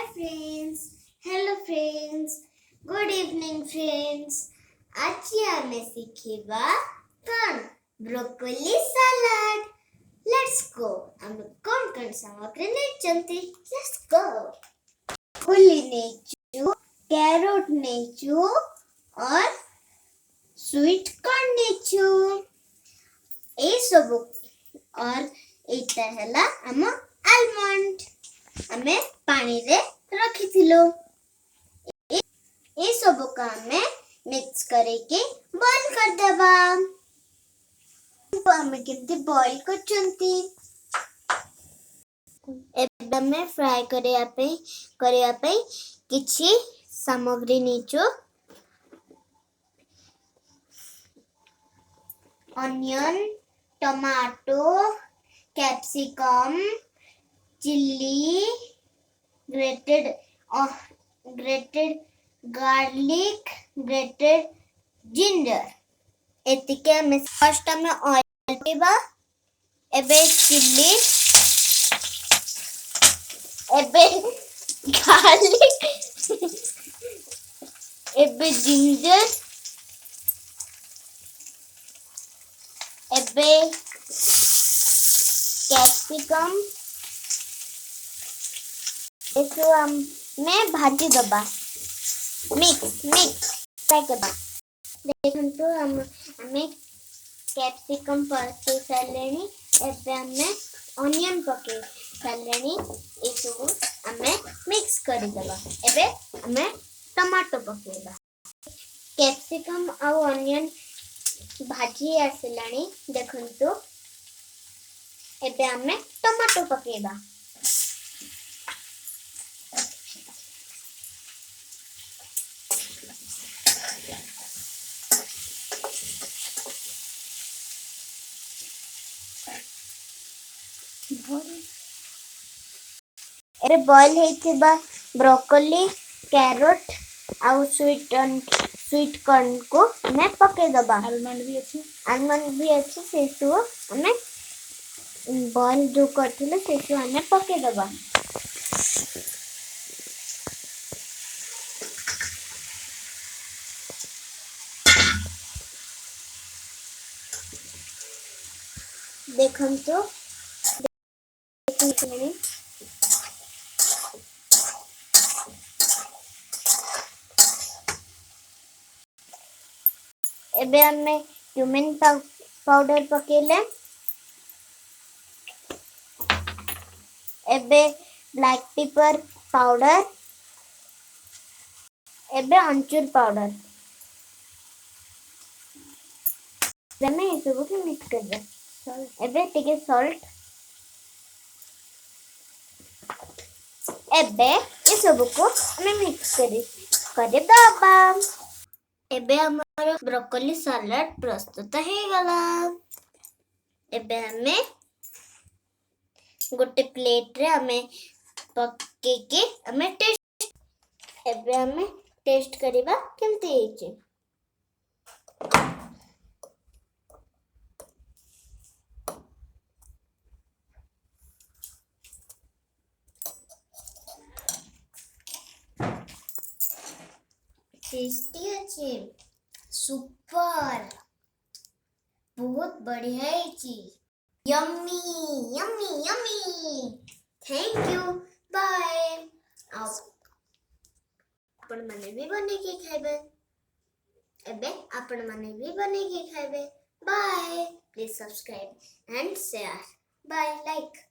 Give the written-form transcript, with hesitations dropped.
friends. Hello friends. Good evening friends. आज ଆମେ ଶିଖିବା କ'ଣ ବ୍ରୋକୋଲି ସାଲାଡ୍. Let's go. ଆମେ କ'ଣ ସାମଗ୍ରୀ ନେଇଛନ୍ତି? Let's go. ब्रोकୋଲି ନେଇଛୁ, कैरोट ନେଇଛୁ और स्वीट कॉर्न नेचु ए सब और एटा हला हम आलमंड हमें पानी रे रखी थिलो ए सब का हमें मिक्स करके बॉईल कर देबा. तो हमें केमती बॉईल करचंती एबे में फ्राई करिया पे किछि सामग्री नेचो. Onion, tomato, capsicum, chilli, grated garlic, grated ginger. एतिके में फर्स्ट में ऑयल पीबा, एबे चिल्ली, एबे गार्लिक, एबे जिंजर, एबे कैप्सिकम इसको हमें भाजी दबा मिक्स करबा. देखन तो हमें कैप्सिकम पके सालेनी एबे हमें ऑनियन पके सालेनी ए सब हमें मिक्स कर दबा. एबे हमें टमाटो पकेबा. कैप्सिकम आ ऑनियन भाजी आसलानी देखंतु एबे हमें टमाटो पकेबा. एबे बॉईल हेतिबा ब्रोकोली, कैरोट आ स्वीट कॉर्न को हमें पके दबा. आलमंड भी अच्छी से तो हमें बॉईल जो करथिले से तो हमें पके दबा. देखन तो एबे हमें क्यूमिन पाउडर पकेले. एबे ब्लैक पेपर पाउडर, एबे अमचूर पाउडर हमें ये सब को मिक्स कर दे. एबे टिके सॉल्ट एबे ये सब को हमें मिक्स कर दबा. एबे हमारा ब्रोकोली सलाड प्रस्तुत हो गला. एबे हमें गोटे प्लेट रे हमें पके के हमें टेस्ट एबे हमें टेस्ट करिबा केमती हेचे. टेस्टी अच्छे सुपर बहुत बढ़िया है चीज. Yummy yummy yummy. Thank you bye. आपण माने भी बने के खाइबे. एबे आपण माने भी बने के खाइबे. Bye. Please subscribe and share. Bye. Like